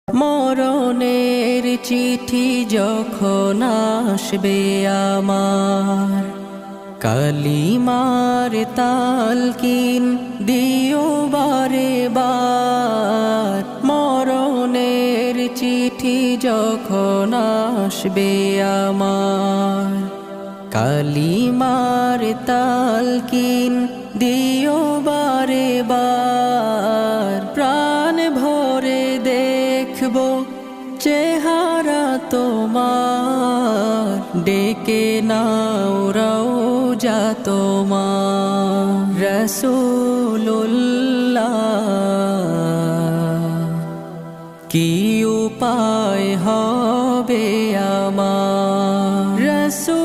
মরণের চিঠি যখন আসবে আমার, কালিমার তালকিন দিও বারে বার। মরণের চিঠি যখন আসবে আমার, কালিমার তালকিন দিও বারে বার। প্রাণ ভরে দেখব চেহারা তোমার, ডেকে নাও রওজা তোমার। রাসূলুল্লাহ কি উপায় হবে আমার, রাসূল